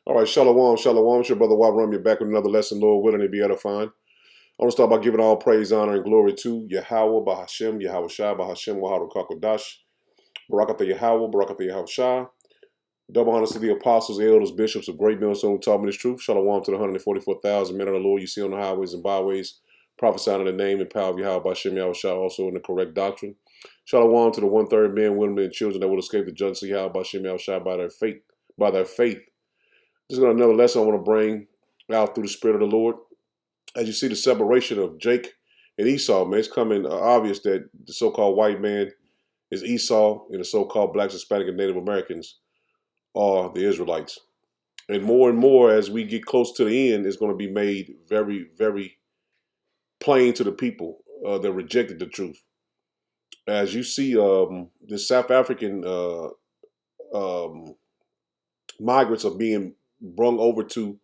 All right, shalom, shalom. It's your brother Wabram. You're back with another lesson, Lord willing, to be edifying. I want to start by giving all praise, honor, and glory to Yahweh, Bahashem, Yahweh Shai, Bahashem, Wahadu Kakodash, Barakatha Yahweh, Barakatha Yahweh Shai. Double honors to the apostles, elders, bishops of Great Millstone who taught me this truth. Shalom to the 144,000 men of the Lord you see on the highways and byways, prophesying in the name and power of Yahweh, Bahashem, Yahweh Shai, also in the correct doctrine. Shalom to the one-third men, women, and children that will escape the judgment of Yahweh, Bahashem, Yahweh Shai by their faith. This is another lesson I want to bring out through the Spirit of the Lord. As you see the separation of Jake and Esau, man, it's coming obvious that the so-called white man is Esau and the so-called blacks, Hispanic, and Native Americans are the Israelites. And more as we get close to the end, it's going to be made very, very plain to the people that rejected the truth. As you see the South African migrants are being brung over to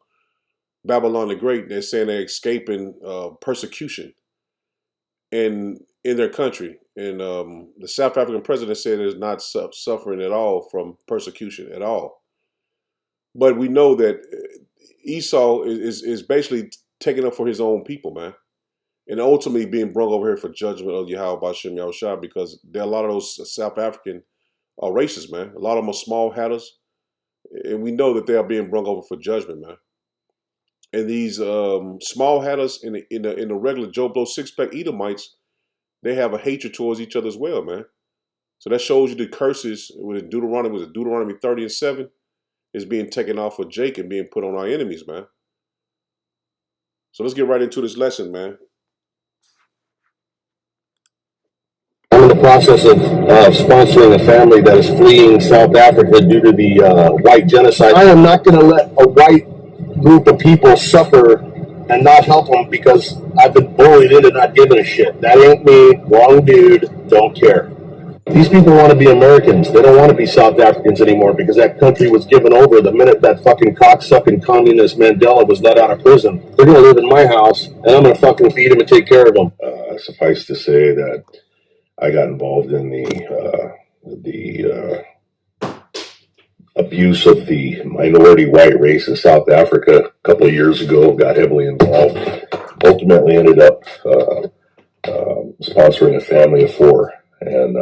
Babylon the Great. They're saying they're escaping persecution in their country. And the South African president said they're not suffering at all from persecution at all. But we know that Esau is basically taking up for his own people, man. And ultimately being brought over here for judgment of Yahweh Bashem Yahushua, because there are a lot of those South African racists, man. A lot of them are small hatters. And we know that they are being brought over for judgment, man. And these small hatters in the regular Joe Blow six-pack Edomites, they have a hatred towards each other as well, man. So that shows you the curses with Deuteronomy 30 and 7 is being taken off of Jake and being put on our enemies, man. So let's get right into this lesson, man. I'm in the process of sponsoring a family that is fleeing South Africa due to the white genocide. I am not going to let a white group of people suffer and not help them because I've been bullied into not giving a shit. That ain't me. Wrong dude. Don't care. These people want to be Americans. They don't want to be South Africans anymore because that country was given over the minute that fucking cocksucking communist Mandela was let out of prison. They're going to live in my house, and I'm going to fucking feed them and take care of them. Suffice to say that I got involved in the abuse of the minority white race in South Africa a couple of years ago. Got heavily involved. Ultimately ended up sponsoring a family of four and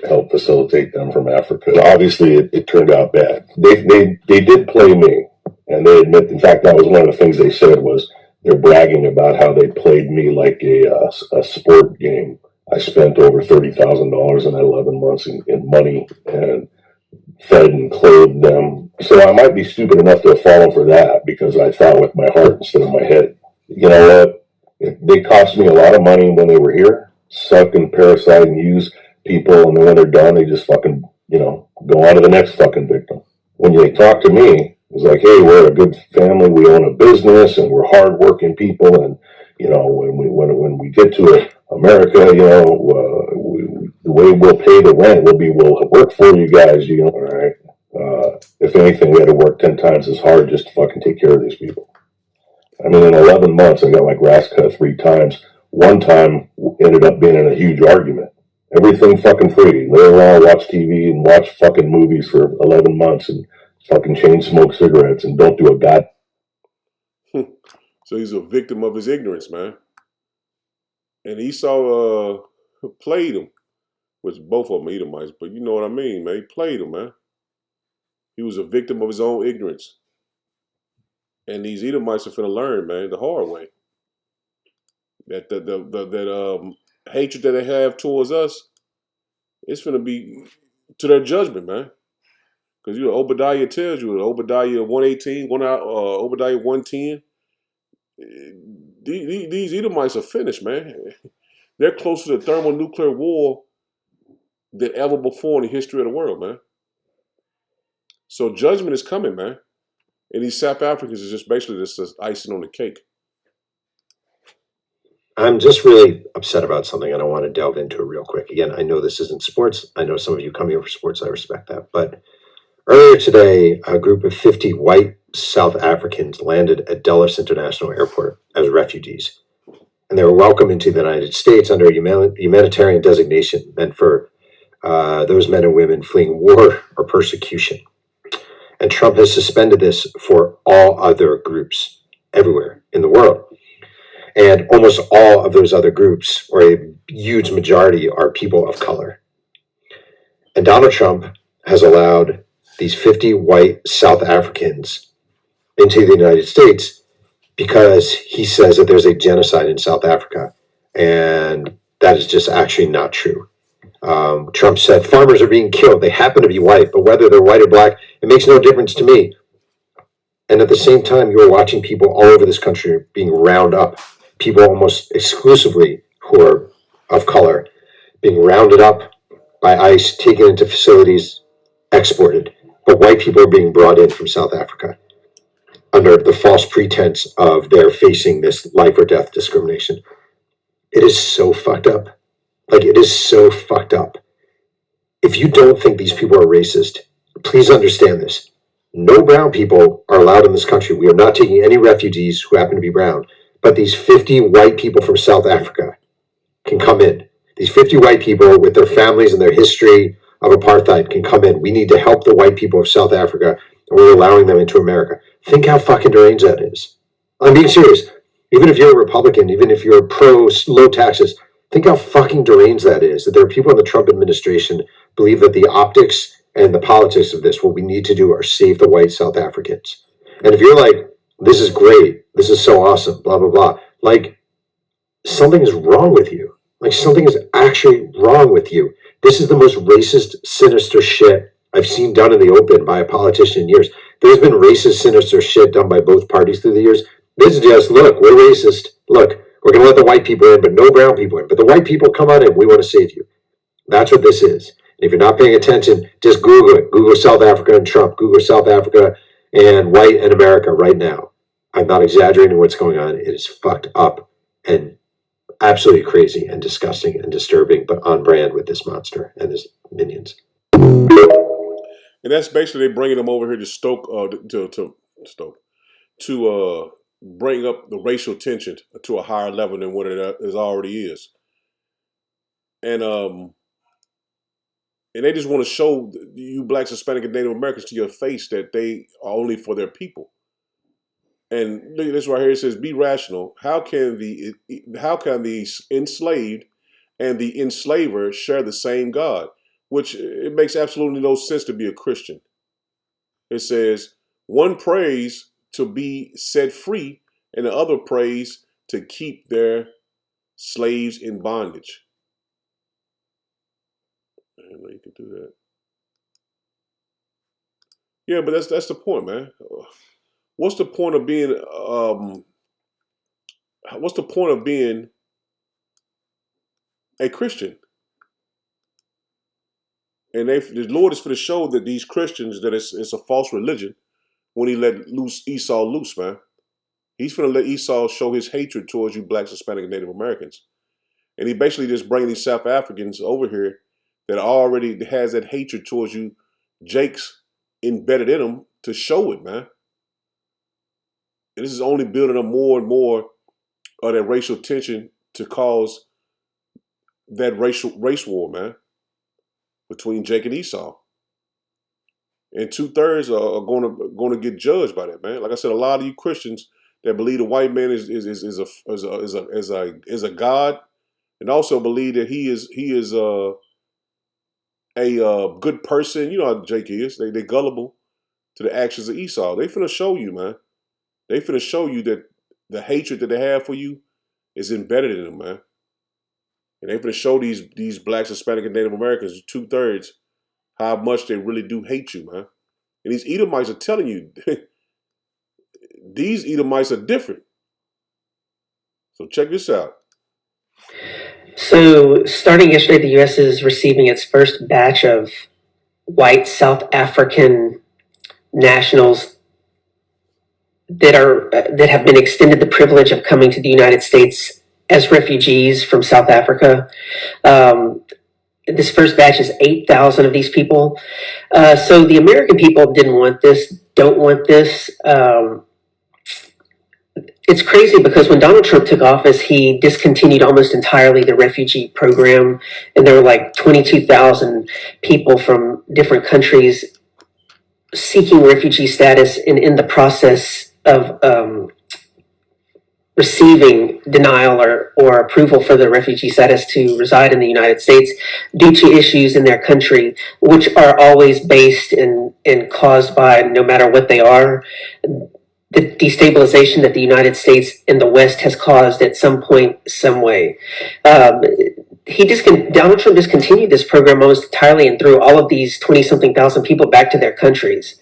helped facilitate them from Africa. Obviously, it turned out bad. They did play me, and they admit. In fact, that was one of the things they said was they're bragging about how they played me like a sport game. I spent over $30,000 in 11 months in money and fed and clothed them. So I might be stupid enough to have fallen for that because I thought with my heart instead of my head. You know what? They cost me a lot of money when they were here, suck and parasite and use people, and then when they're done, they just fucking, go on to the next fucking victim. When they talk to me, it's like, hey, we're a good family, we own a business, and we're hardworking people, and when we get to America, the way we'll pay the rent will be we'll work for you guys, all right? If anything, we had to work 10 times as hard just to fucking take care of these people. I mean, in 11 months, I got my grass cut 3 times. One time ended up being in a huge argument. Everything fucking free. Lay around, watch TV, and watch fucking movies for 11 months and fucking chain smoke cigarettes and don't do a god. So he's a victim of his ignorance, man. And Esau played him, which both of them Edomites, but you know what I mean, man. He played him, man. He was a victim of his own ignorance. And these Edomites are finna learn, man, the hard way. That hatred that they have towards us, it's finna be to their judgment, man. Because Obadiah tells you, Obadiah 118, Obadiah 110. These Edomites are finished, man. They're closer to thermonuclear war than ever before in the history of the world, man. So judgment is coming, man. And these South Africans is just basically just icing on the cake. I'm just really upset about something, and I want to delve into it real quick. Again, I know this isn't sports. I know some of you come here for sports. I respect that. But earlier today, a group of 50 white South Africans landed at Dulles International Airport as refugees. And they were welcomed into the United States under a humanitarian designation meant for those men and women fleeing war or persecution. And Trump has suspended this for all other groups everywhere in the world. And almost all of those other groups, or a huge majority, are people of color. And Donald Trump has allowed these 50 white South Africans into the United States because he says that there's a genocide in South Africa. And that is just actually not true. Trump said farmers are being killed. They happen to be white, but whether they're white or black, it makes no difference to me. And at the same time, you're watching people all over this country being round up, people almost exclusively who are of color, being rounded up by ICE, taken into facilities, exported. But white people are being brought in from South Africa under the false pretense of they're facing this life or death discrimination. It is so fucked up. Like, it is so fucked up. If you don't think these people are racist, please understand this. No brown people are allowed in this country. We are not taking any refugees who happen to be brown. But these 50 white people from South Africa can come in. These 50 white people with their families and their history of apartheid can come in. We need to help the white people of South Africa, and we're allowing them into America. Think how fucking deranged that is. I'm being serious. Even if you're a Republican, even if you're pro low taxes, think how fucking deranged that is, that there are people in the Trump administration believe that the optics and the politics of this, what we need to do are save the white South Africans. And if you're like, this is great, this is so awesome, blah, blah, blah, like, something is wrong with you. Like, something is actually wrong with you. This is the most racist, sinister shit I've seen done in the open by a politician in years. There's been racist, sinister shit done by both parties through the years. This is just, look, we're racist. Look, we're going to let the white people in, but no brown people in. But the white people, come on in. We want to save you. That's what this is. And if you're not paying attention, just Google it. Google South Africa and Trump. Google South Africa and white in America right now. I'm not exaggerating what's going on. It is fucked up and absolutely crazy and disgusting and disturbing, but on brand with this monster and his minions. And that's basically they bringing them over here to stoke, to bring up the racial tension to a higher level than what it is already is. And they just want to show you blacks, Hispanic, and Native Americans to your face that they are only for their people. And look at this right here. It says, "Be rational. How can the enslaved and the enslaver share the same God?" Which it makes absolutely no sense to be a Christian. It says, "One prays to be set free, and the other prays to keep their slaves in bondage." I know you can do that. Yeah, but that's the point, man. What's the point of being? What's the point of being a Christian? And the Lord is for to show that these Christians that it's a false religion when He let Esau loose, man. He's going to let Esau show his hatred towards you blacks, Hispanic, and Native Americans. And he basically just bringing these South Africans over here that already has that hatred towards you, Jake's embedded in them, to show it, man. And this is only building up more and more of that racial tension to cause that race war, man, between Jake and Esau. And 2/3 are going to get judged by that, man. Like I said, a lot of you Christians that believe the white man is a god, and also believe that he is a good person. You know how Jake is. They gullible to the actions of Esau. They finna show you, man. They finna show you that the hatred that they have for you is embedded in them, man. And they finna show these blacks, Hispanic, and Native Americans, 2/3, how much they really do hate you, man. And these Edomites are telling you, these Edomites are different. So check this out. So starting yesterday, the U.S. is receiving its first batch of white South African nationals that have been extended the privilege of coming to the United States as refugees from South Africa. This first batch is 8,000 of these people. So the American people didn't want this, don't want this. It's crazy because when Donald Trump took office, he discontinued almost entirely the refugee program. And there were like 22,000 people from different countries seeking refugee status and in the process of receiving denial or approval for the refugee status to reside in the United States due to issues in their country, which are always based and caused by, no matter what they are, the destabilization that the United States and the West has caused at some point, some way. Donald Trump discontinued this program almost entirely and threw all of these 20-something thousand people back to their countries.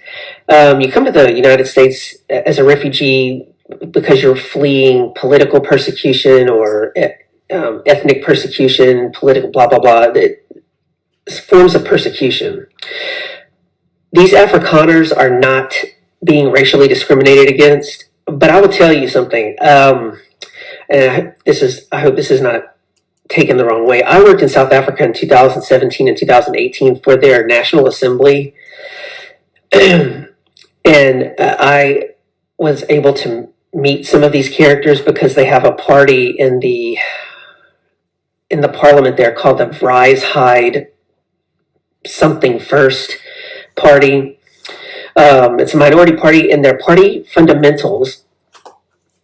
You come to the United States as a refugee because you're fleeing political persecution or ethnic persecution, political blah, blah, blah, forms of persecution. These Afrikaners are not being racially discriminated against, but I will tell you something, and I hope this is not taken the wrong way. I worked in South Africa in 2017 and 2018 for their National Assembly, and I was able to meet some of these characters because they have a party in the parliament there called the Vryheid something first party. It's a minority party, and their party fundamentals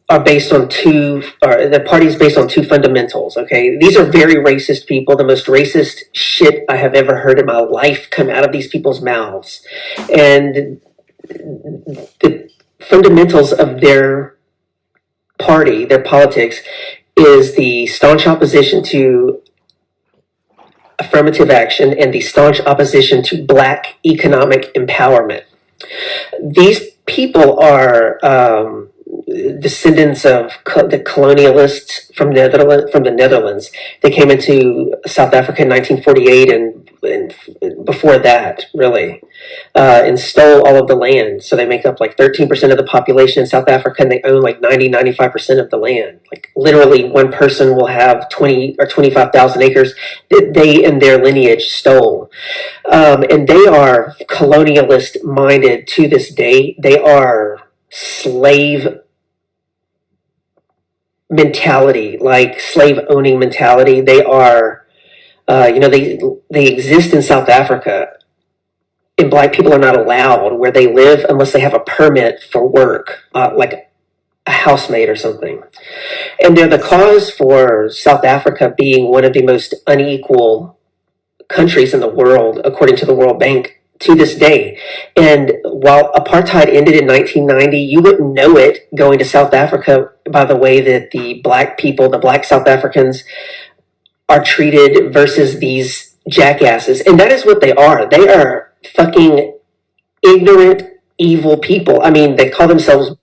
are based on the party is based on two fundamentals. Okay, these are very racist people. The most racist shit I have ever heard in my life come out of these people's mouths, and the fundamentals of their party, their politics, is the staunch opposition to affirmative action and the staunch opposition to Black economic empowerment. These people are descendants of the colonialists from the Netherlands. They came into South Africa in 1948 and before that, really, and stole all of the land. So they make up like 13% of the population in South Africa, and they own like 95% of the land. Like literally, one person will have 20 or 25,000 acres that they and their lineage stole. And they are colonialist minded to this day. They are slave mentality, like slave owning mentality. They are, they exist in South Africa, and Black people are not allowed where they live unless they have a permit for work, like a housemaid or something. And they're the cause for South Africa being one of the most unequal countries in the world, according to the World Bank, to this day. And while apartheid ended in 1990, you wouldn't know it going to South Africa by the way that the Black people, the Black South Africans, are treated versus these jackasses. And that is what they are. They are fucking ignorant, evil people. I mean, they call themselves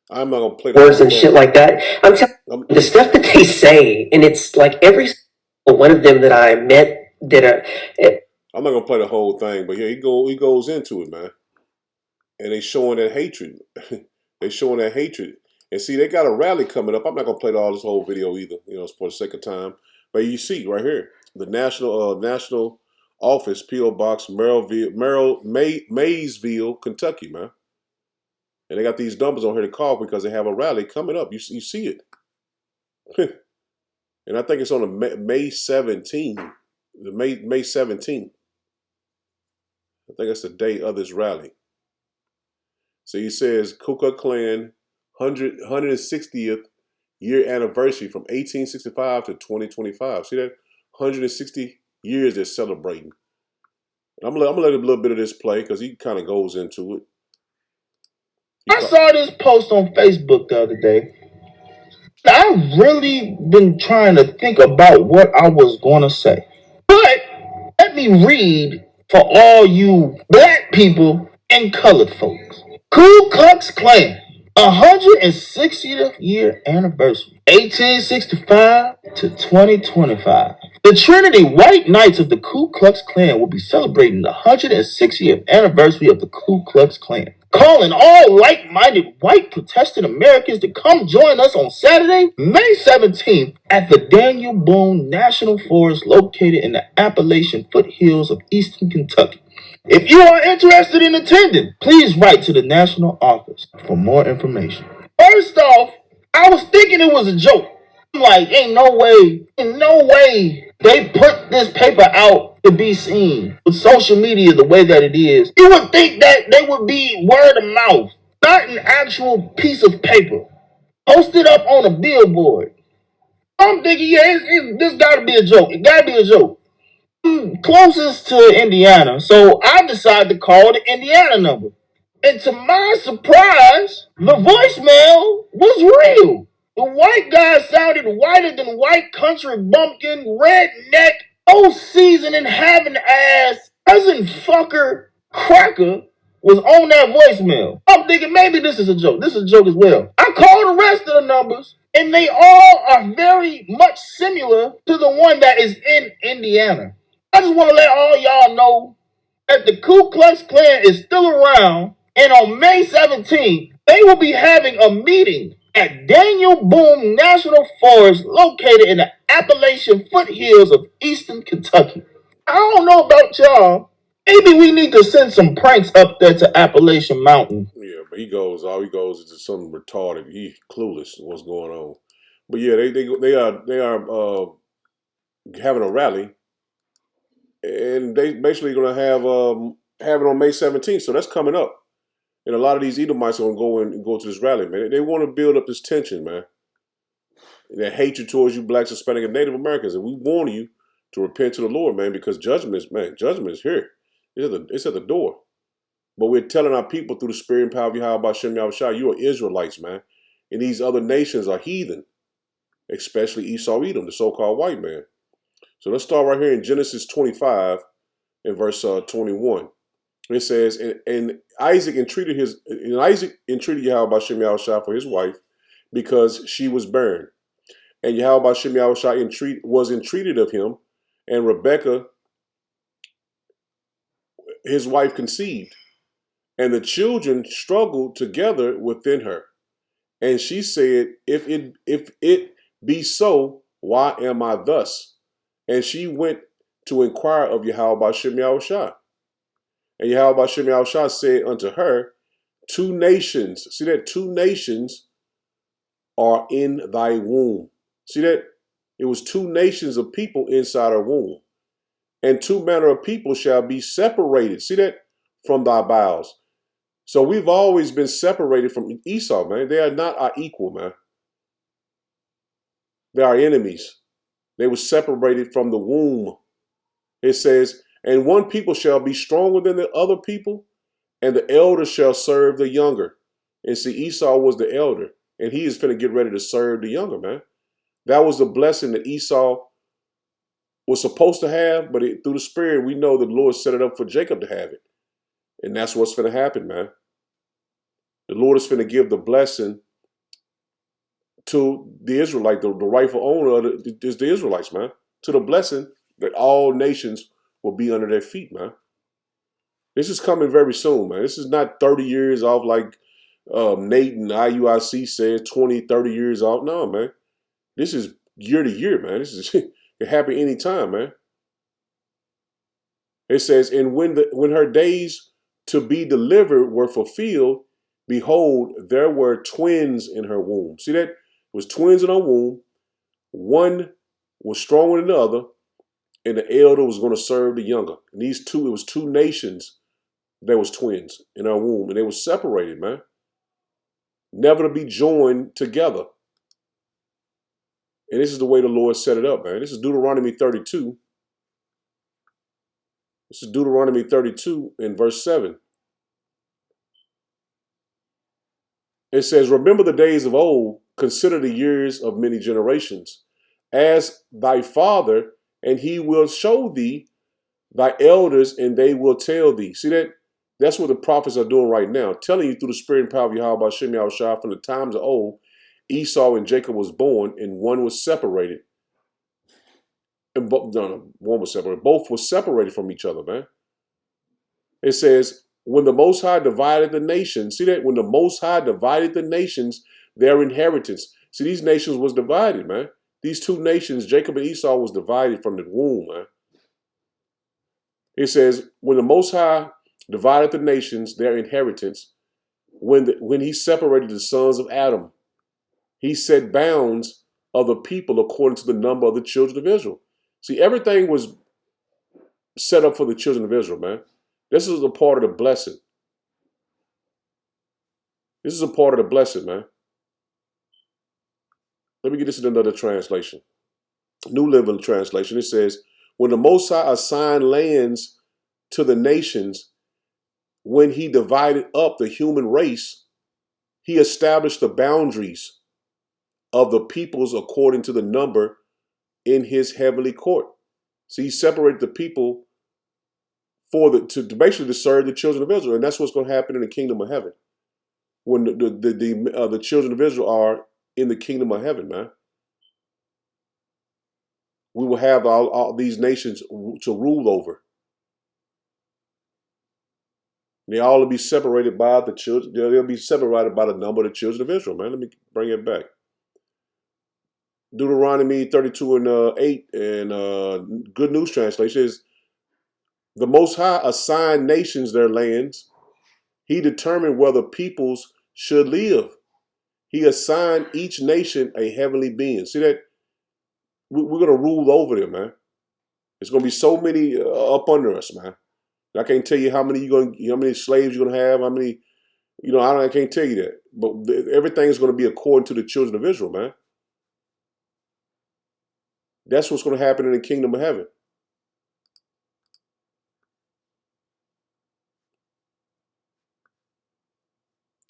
I'm not gonna play the words whole and thing. shit like that. I'm telling you, the stuff that they say, and it's like every single one of them that I met that are. I'm not gonna play the whole thing, but yeah, he goes into it, man. And they showing that hatred. They showing that hatred. And see, they got a rally coming up. I'm not gonna play all this whole video either, for the sake of time. But you see right here, the national office, P.O. Box, Maysville, Kentucky, man. And they got these numbers on here to call because they have a rally coming up. You see it. And I think it's on the May 17th. The May 17th. I think that's the day of this rally. So he says Ku Klux Klan 160th year anniversary from 1865 to 2025. See that? 160 years they're celebrating. I'm gonna let a little bit of this play because he kind of goes into it. I saw this post on Facebook the other day. I've really been trying to think about what I was going to say. But let me read for all you Black people and colored folks. Ku Klux Klan, 160th year anniversary, 1865 to 2025. The Trinity White Knights of the Ku Klux Klan will be celebrating the 160th anniversary of the Ku Klux Klan, calling all like-minded white Protestant Americans to come join us on Saturday, May 17th at the Daniel Boone National Forest located in the Appalachian foothills of eastern Kentucky. If you are interested in attending, please write to the national office for more information. First off, I was thinking it was a joke. I'm like, ain't no way they put this paper out to be seen. With social media the way that it is, you would think that they would be word of mouth, not an actual piece of paper posted up on a billboard. I'm thinking, yeah, this gotta be a joke. It gotta be a joke. I'm closest to Indiana, so I decided to call the Indiana number. And to my surprise, the voicemail was real. The white guy sounded whiter than white country bumpkin, redneck, old seasoning having ass, cousin fucker cracker was on that voicemail. I'm thinking maybe this is a joke. This is a joke as well. I called the rest of the numbers, and they all are very much similar to the one that is in Indiana. I just want to let all y'all know that the Ku Klux Klan is still around, and on May 17th, they will be having a meeting at Daniel Boone National Forest located in the Appalachian foothills of eastern Kentucky. I don't know about y'all. Maybe we need to send some pranks up there to Appalachian Mountain. Yeah, but all he goes is just something retarded. He clueless what's going on. But yeah, they are having a rally, and they basically going to have it on May 17th. So that's coming up, and a lot of these Edomites are going to go to this rally, man. They want to build up this tension, man. That hatred towards you, blacks, Hispanic, and Native Americans, and we warn you to repent to the Lord, man, because judgment is here. It's at the door. But we're telling our people through the spirit and power of Yahweh Shem Yahushua, you are Israelites, man. And these other nations are heathen, especially Esau Edom, the so-called white man. So let's start right here in Genesis 25 and verse 21. It says, and Isaac entreated Yahweh Shem Yahushua for his wife because she was barren. And Yahweh Shem Yahushua was entreated of him, and Rebekah, his wife, conceived. And the children struggled together within her. And she said, if it be so, why am I thus? And she went to inquire of Yahweh Shem Yahushua. And Yahweh Shem Yahushua said unto her, 2 nations, see that? 2 nations are in thy womb. See that? It was 2 nations of people inside her womb. And 2 manner of people shall be separated, see that? From thy bowels. So we've always been separated from Esau, man. They are not our equal, man. They are enemies. They were separated from the womb. It says, and one people shall be stronger than the other people, and the elder shall serve the younger. And see, Esau was the elder, and he is finna get ready to serve the younger, man. That was the blessing that Esau was supposed to have, but through the Spirit, we know that the Lord set it up for Jacob to have it. And that's what's finna happen, man. The Lord is finna give the blessing to the Israelite, the rightful owner is the Israelites, man. To the blessing that all nations will be under their feet, man. This is coming very soon, man. This is not 30 years off like Nate and IUIC said, 20, 30 years off. No, man. This is year to year, man. This is it happen anytime, man. It says, and when her days to be delivered were fulfilled, behold, there were twins in her womb. See that? It was twins in her womb. One was stronger than the other, and the elder was going to serve the younger. And it was 2 nations that was twins in her womb, and they were separated, man. Never to be joined together. And this is the way the Lord set it up, man. This is Deuteronomy 32. This is Deuteronomy 32 in verse 7. It says, remember the days of old, consider the years of many generations. Ask thy father, and he will show thee thy elders, and they will tell thee. See that? That's what the prophets are doing right now, telling you through the spirit and power of Yahweh Shem Yahushua from the times of old, Esau and Jacob was born, and one was separated. And one was separated. Both were separated from each other, man. It says, when the Most High divided the nations, see that? When the Most High divided the nations, their inheritance. See, these nations was divided, man. These 2 nations, Jacob and Esau, was divided from the womb, man. It says, when the Most High divided the nations, their inheritance, when he separated the sons of Adam, he set bounds of the people according to the number of the children of Israel. See, everything was set up for the children of Israel, man. This is a part of the blessing. This is a part of the blessing, man. Let me get this in another translation. New Living Translation. It says, when the Most High assigned lands to the nations, when he divided up the human race, he established the boundaries of the peoples according to the number in his heavenly court. So he separated the people to basically to serve the children of Israel, and that's what's going to happen in the kingdom of heaven when the children of Israel are in the kingdom of heaven, man. We will have all these nations to rule over. They all will be separated by the children. They'll be separated by the number of the children of Israel, man. Let me bring it back. Deuteronomy 32 and 8 and Good News Translation is, the Most High assigned nations their lands. He determined where the peoples should live. He assigned each nation a heavenly being. See that? We're going to rule over them, man. There's going to be so many up under us, man. I can't tell you how many slaves you're going to have, how many, I can't tell you that. But everything is going to be according to the children of Israel, man. That's what's going to happen in the kingdom of heaven.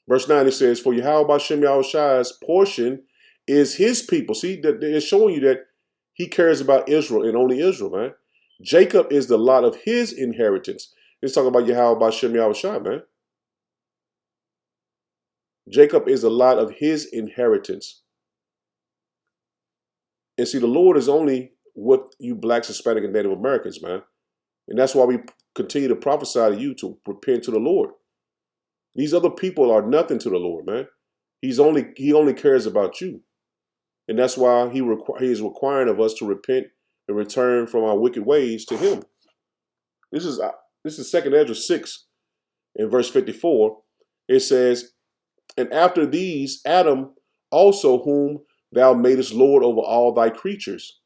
Verse 9, it says, for Yahweh Bashem Yahweh's portion is his people. See, it's showing you that he cares about Israel and only Israel, man. Jacob is the lot of his inheritance. Let's talk about Yahweh Bashem Yahweh, man. Jacob is the lot of his inheritance. And see, the Lord is only with you blacks, Hispanic, and Native Americans, man. And that's why we continue to prophesy to you to repent to the Lord. These other people are nothing to the Lord, man. He only cares about you. And that's why he is requiring of us to repent and return from our wicked ways to him. This is 2nd Ezra 6 in verse 54. It says, and after these, Adam also, whom thou madest Lord over all thy creatures.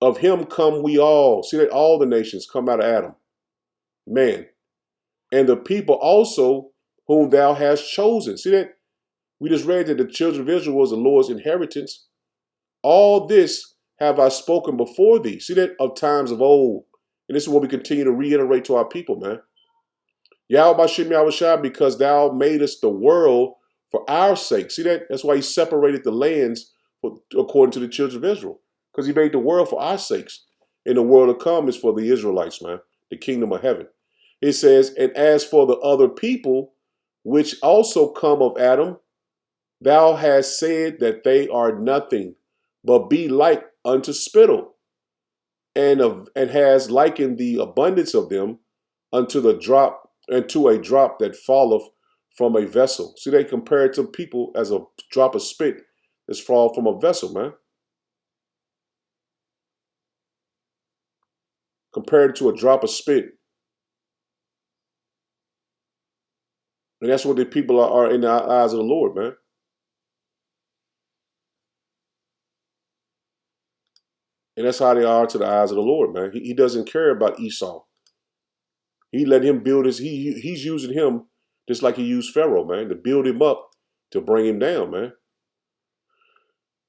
Of him come we all. See that all the nations come out of Adam. Man. And the people also whom thou hast chosen. See that? We just read that the children of Israel was the Lord's inheritance. All this have I spoken before thee. See that? Of times of old. And this is what we continue to reiterate to our people, man. Yahweh Bashem Yahweh, because thou madest the world for our sake. See that? That's why he separated the lands according to the children of Israel. Because he made the world for our sakes. And the world to come is for the Israelites, man. The kingdom of heaven. It says, and as for the other people, which also come of Adam, thou hast said that they are nothing, but be like unto spittle, and has likened the abundance of them unto a drop that falleth from a vessel. See, they compare it to people as a drop of spit that's fall from a vessel, man. Compared to a drop of spit. And that's what the people are in the eyes of the Lord, man. And that's how they are to the eyes of the Lord, man. He doesn't care about Esau. He let him build he's using him just like he used Pharaoh, man, to build him up, to bring him down, man.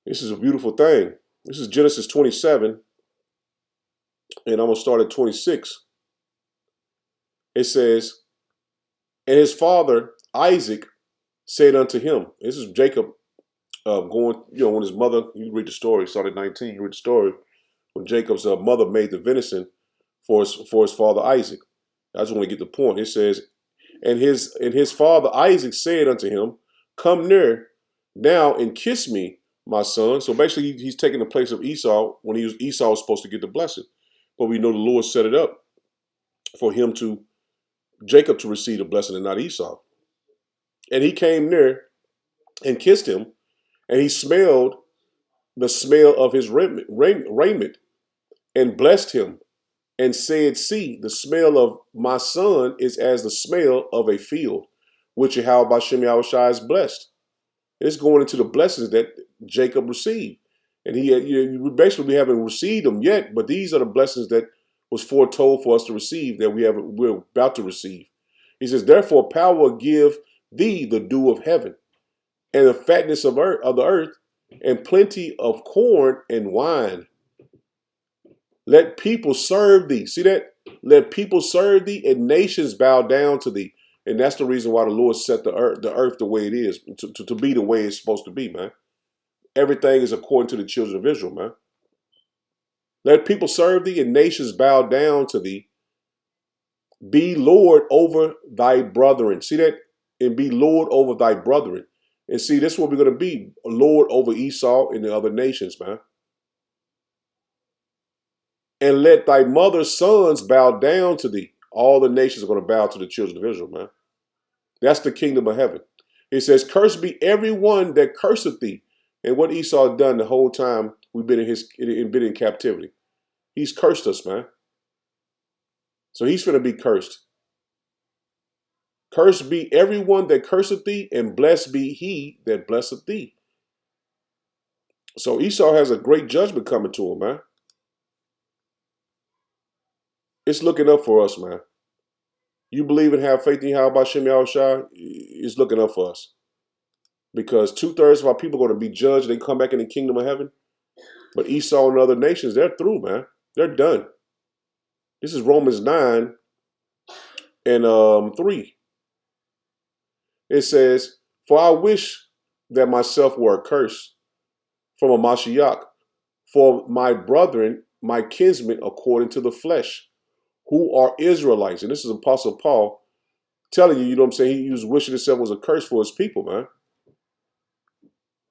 This is a beautiful thing. This is Genesis 27, and I'm going to start at 26. It says, and his father, Isaac, said unto him, this is Jacob going, when his mother, you read the story, start at 19, you read the story, when Jacob's mother made the venison for his father Isaac. I just want to get the point. It says, and his father Isaac said unto him, come near now and kiss me, my son. So basically he's taking the place of Esau when Esau was supposed to get the blessing. But we know the Lord set it up for Jacob to receive the blessing and not Esau. And he came near and kissed him, and he smelled the smell of his raiment and blessed him and said, see, the smell of my son is as the smell of a field, which Yahweh Bashem Yahweh is blessed. It's going into the blessings that Jacob received. And we haven't received them yet, but these are the blessings that was foretold for us to receive that we're about to receive. He says, therefore, power will give thee the dew of heaven, and the fatness of the earth, and plenty of corn and wine. Let people serve thee. See that? Let people serve thee, and nations bow down to thee. And that's the reason why the Lord set the earth the way it is, to be the way it's supposed to be, man. Everything is according to the children of Israel, man. Let people serve thee, and nations bow down to thee. Be Lord over thy brethren. See that? And be Lord over thy brethren. And see, this is what we're going to be, a Lord over Esau and the other nations, man. And let thy mother's sons bow down to thee. All the nations are going to bow to the children of Israel, man. That's the kingdom of heaven. It says, cursed be everyone that curseth thee. And what Esau had done the whole time we've been in captivity. He's cursed us, man. So he's going to be cursed. Cursed be everyone that curseth thee, and blessed be he that blesseth thee. So Esau has a great judgment coming to him, man. It's looking up for us, man. You believe and have faith in Yahweh Shem Yahushua, it's looking up for us. Because 2/3 of our people are going to be judged. They come back in the kingdom of heaven. But Esau and other nations, they're through, man. They're done. This is Romans 9 and 3. It says, for I wish that myself were accursed from a Mashiach, for my brethren, my kinsmen, according to the flesh, who are Israelites. And this is Apostle Paul telling you, you know what I'm saying? He was wishing himself was a curse for his people, man.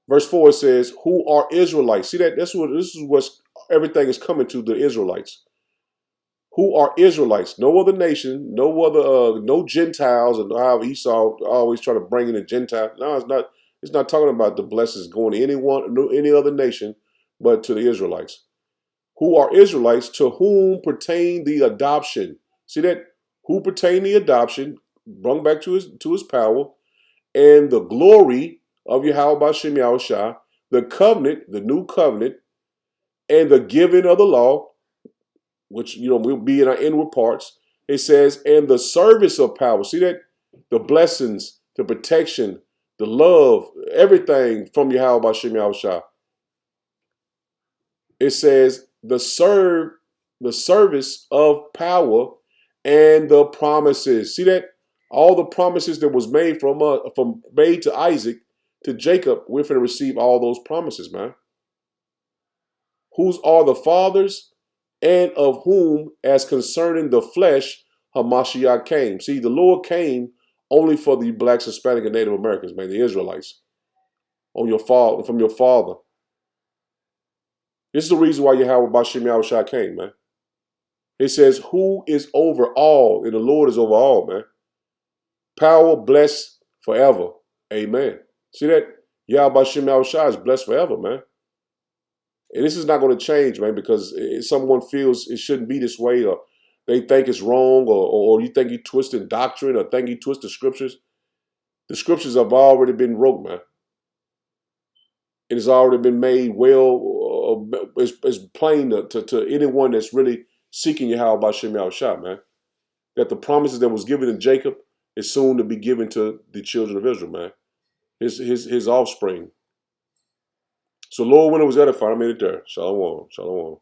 Verse 4 says, who are Israelites. See that? This is what everything is coming to the Israelites. Who are Israelites? No other nation, no Gentiles, and how Esau always try to bring in a Gentile. No, it's not. It's not talking about the blessings going to any other nation, but to the Israelites. Who are Israelites, to whom pertain the adoption. See that? Who pertain the adoption, brought back to his power, and the glory of Yahweh Shem Yahushua, the covenant, the new covenant, and the giving of the law, which, will be in our inward parts. It says, and the service of power. See that? The blessings, the protection, the love, everything from Yahweh Shem Yahushua. It says, the service of power and the promises. See that? All the promises that was made from made to Isaac, to Jacob, we're going to receive all those promises, man. Whose are the fathers, and of whom, as concerning the flesh, Hamashiach came. See, the Lord came only for the blacks, Hispanic, and Native Americans, man, the Israelites, from your father. This is the reason why Yahweh Bashem Yahushua came, man. It says, who is over all, and the Lord is over all, man. Power blessed forever. Amen. See that? Yahweh Bashem Yahushua is blessed forever, man. And this is not going to change, man, because if someone feels it shouldn't be this way, or they think it's wrong, or you think you twisted doctrine, or think you twisted scriptures. The scriptures have already been wrote, man. It has already been made well, it's plain to anyone that's really seeking Yahweh Bashem Yahushua, man, that the promises that was given to Jacob is soon to be given to the children of Israel, man, his offspring. So Lord, when it was edified, I made it there. Shalom, shalom.